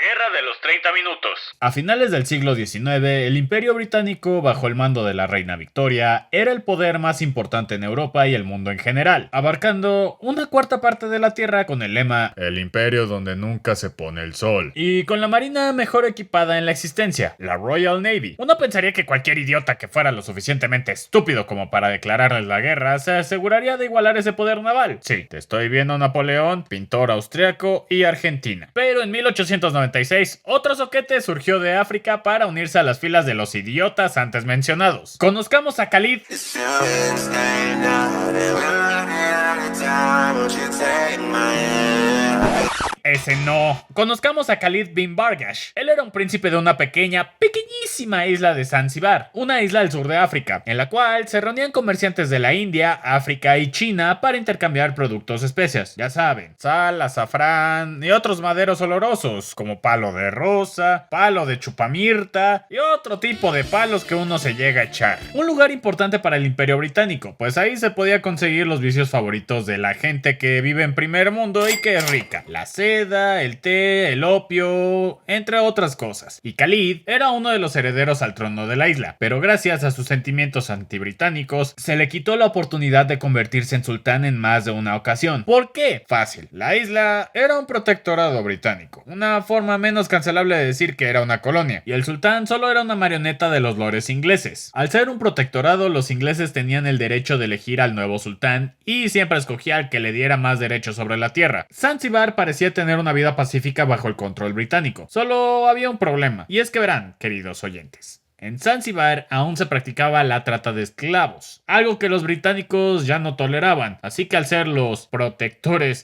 Guerra de los 30 minutos. A finales del siglo XIX, el Imperio Británico, bajo el mando de la reina Victoria, era el poder más importante en Europa y el mundo en general, abarcando una cuarta parte de la tierra con el lema "El imperio donde nunca se pone el sol", y con la marina mejor equipada en la existencia, la Royal Navy. Uno pensaría que cualquier idiota que fuera lo suficientemente estúpido como para declararles la guerra se aseguraría de igualar ese poder naval. Sí, te estoy viendo, Napoleón, pintor austriaco y Argentina. Pero en 1896, otro soquete surgió de África para unirse a las filas de los idiotas antes mencionados. Conozcamos a Khalid. Ese no. Conozcamos a Khalid bin Bargash. Él era un príncipe de una pequeñísima isla de Zanzíbar, una isla del sur de África, en la cual se reunían comerciantes de la India, África y China para intercambiar productos especias. Ya saben, sal, azafrán y otros maderos olorosos, como palo de rosa, palo de chupamirta y otro tipo de palos que uno se llega a echar. Un lugar importante para el Imperio Británico, pues ahí se podía conseguir los vicios favoritos de la gente que vive en primer mundo y que es rica: la seda, el té, el opio, entre otras cosas. Y Khalid era uno de los herederos al trono de la isla, pero gracias a sus sentimientos antibritánicos, se le quitó la oportunidad de convertirse en sultán en más de una ocasión. ¿Por qué? Fácil. La isla era un protectorado británico, una forma menos cancelable de decir que era una colonia, y el sultán solo era una marioneta de los lores ingleses. Al ser un protectorado, los ingleses tenían el derecho de elegir al nuevo sultán, y siempre escogía al que le diera más derechos sobre la tierra. Zanzíbar parecía tener una vida pacífica bajo el control británico. Solo había un problema, y es que verán, queridos oyentes, en Zanzíbar aún se practicaba la trata de esclavos, algo que los británicos ya no toleraban, así que al ser los protectores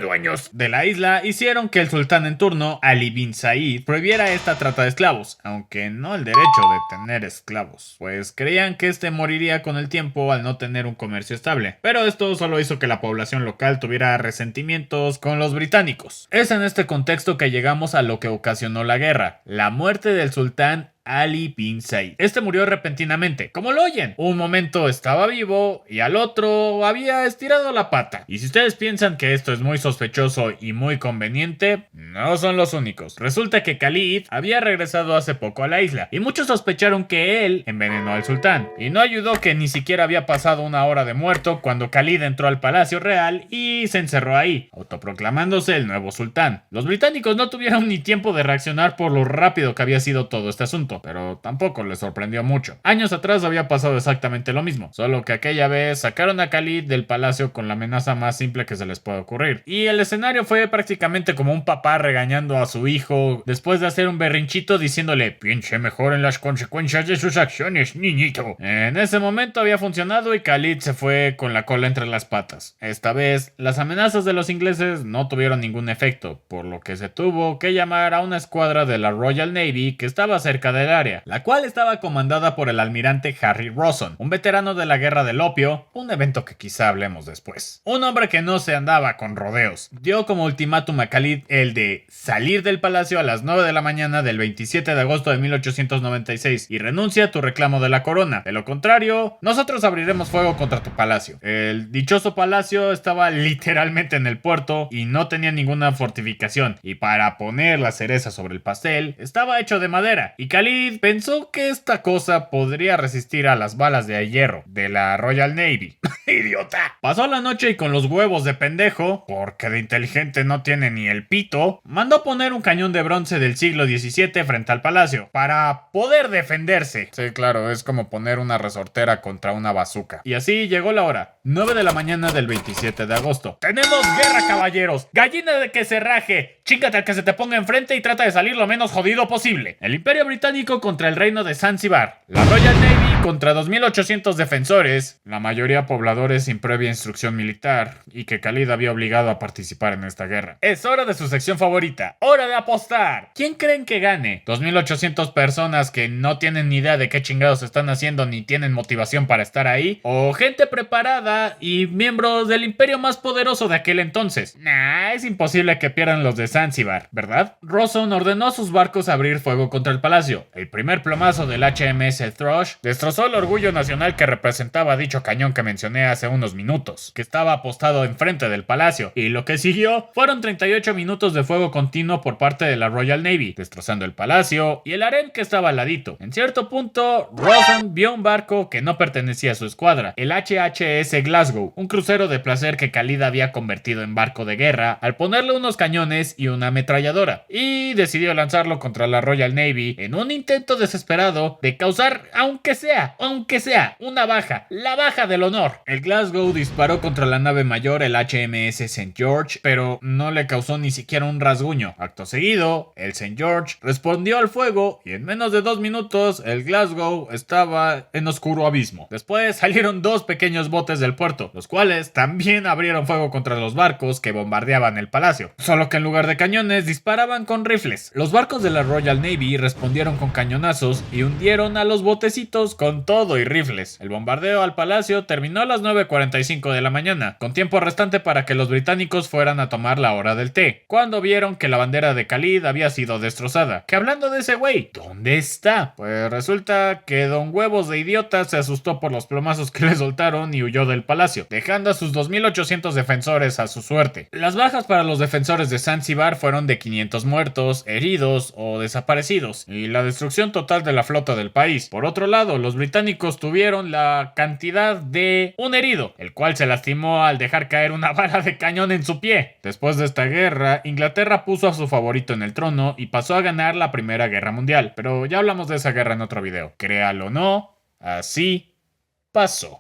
dueños de la isla, hicieron que el sultán en turno, Ali bin Said, prohibiera esta trata de esclavos, aunque no el derecho de tener esclavos, pues creían que este moriría con el tiempo al no tener un comercio estable. Pero esto solo hizo que la población local tuviera resentimientos con los británicos. Es en este contexto que llegamos a lo que ocasionó la guerra: la muerte del sultán Ali bin Said. Este murió repentinamente, como lo oyen. Un momento estaba vivo y al otro había estirado la pata. Y si ustedes piensan que esto es muy sospechoso y muy conveniente, no son los únicos. Resulta que Khalid había regresado hace poco a la isla y muchos sospecharon que él envenenó al sultán. Y no ayudó que ni siquiera había pasado una hora de muerto cuando Khalid entró al palacio real y se encerró ahí, autoproclamándose el nuevo sultán. Los británicos no tuvieron ni tiempo de reaccionar por lo rápido que había sido todo este asunto, pero tampoco les sorprendió mucho. Años atrás había pasado exactamente lo mismo, solo que aquella vez sacaron a Khalid del palacio con la amenaza más simple que se les puede ocurrir. Y el escenario fue prácticamente como un papá regañando a su hijo después de hacer un berrinchito diciéndole: piense mejor en las consecuencias de sus acciones, niñito. En ese momento había funcionado y Khalid se fue con la cola entre las patas. Esta vez, las amenazas de los ingleses no tuvieron ningún efecto, por lo que se tuvo que llamar a una escuadra de la Royal Navy que estaba cerca del área, la cual estaba comandada por el almirante Harry Rawson, un veterano de la guerra del opio, un evento que quizá hablemos después. Un hombre que no se andaba con rodeos. Dio como ultimátum a Khalid el de salir del palacio a las 9 de la mañana del 27 de agosto de 1896 y renuncia a tu reclamo de la corona. De lo contrario, nosotros abriremos fuego contra tu palacio. El dichoso palacio estaba literalmente en el puerto y no tenía ninguna fortificación, y para poner la cereza sobre el pastel, estaba hecho de madera, y Khalid pensó que esta cosa podría resistir a las balas de hierro de la Royal Navy. ¡Idiota! Pasó la noche y con los huevos de pendejo, porque de inteligente no tiene ni el pito, mandó poner un cañón de bronce del siglo XVII frente al palacio para poder defenderse. Sí, claro, es como poner una resortera contra una bazooka. Y así llegó la hora, 9 de la mañana del 27 de agosto. ¡Tenemos guerra, caballeros! ¡Gallina de que se raje! Chíngate al que se te ponga enfrente y trata de salir lo menos jodido posible. El Imperio Británico contra el reino de Zanzíbar. La Royal Navy contra 2800 defensores, la mayoría pobladores sin previa instrucción militar, y que Khalid había obligado a participar en esta guerra. Es hora de su sección favorita, hora de apostar. ¿Quién creen que gane? 2800 personas que no tienen ni idea de qué chingados están haciendo ni tienen motivación para estar ahí, o gente preparada y miembros del imperio más poderoso de aquel entonces. Nah, es imposible que pierdan los de Zanzíbar, ¿verdad? Rawson ordenó a sus barcos abrir fuego contra el palacio. El primer plomazo del HMS Thrush destrozó destrozó el orgullo nacional que representaba dicho cañón que mencioné hace unos minutos, que estaba apostado enfrente del palacio, y lo que siguió fueron 38 minutos de fuego continuo por parte de la Royal Navy, destrozando el palacio y el harén que estaba al ladito. En cierto punto, Rawson vio un barco que no pertenecía a su escuadra, el HHS Glasgow, un crucero de placer que Khalid había convertido en barco de guerra al ponerle unos cañones y una ametralladora, y decidió lanzarlo contra la Royal Navy en un intento desesperado de causar, aunque sea, una baja, la baja del honor. El Glasgow disparó contra la nave mayor, el HMS St. George, pero no le causó ni siquiera un rasguño. Acto seguido, el St. George respondió al fuego y en menos de 2 minutos el Glasgow estaba en oscuro abismo. Después salieron 2 pequeños botes del puerto, los cuales también abrieron fuego contra los barcos que bombardeaban el palacio, solo que en lugar de cañones disparaban con rifles. Los barcos de la Royal Navy respondieron con cañonazos y hundieron a los botecitos con todo y rifles. El bombardeo al palacio terminó a las 9:45 de la mañana, con tiempo restante para que los británicos fueran a tomar la hora del té, cuando vieron que la bandera de Khalid había sido destrozada. Que hablando de ese güey, ¿dónde está? Pues resulta que don Huevos de Idiota se asustó por los plomazos que le soltaron y huyó del palacio, dejando a sus 2800 defensores a su suerte. Las bajas para los defensores de Zanzíbar fueron de 500 muertos, heridos o desaparecidos, y la destrucción total de la flota del país. Por otro lado, los británicos tuvieron la cantidad de un herido, el cual se lastimó al dejar caer una bala de cañón en su pie. Después de esta guerra, Inglaterra puso a su favorito en el trono y pasó a ganar la Primera Guerra Mundial, pero ya hablamos de esa guerra en otro video. Créalo o no, así pasó.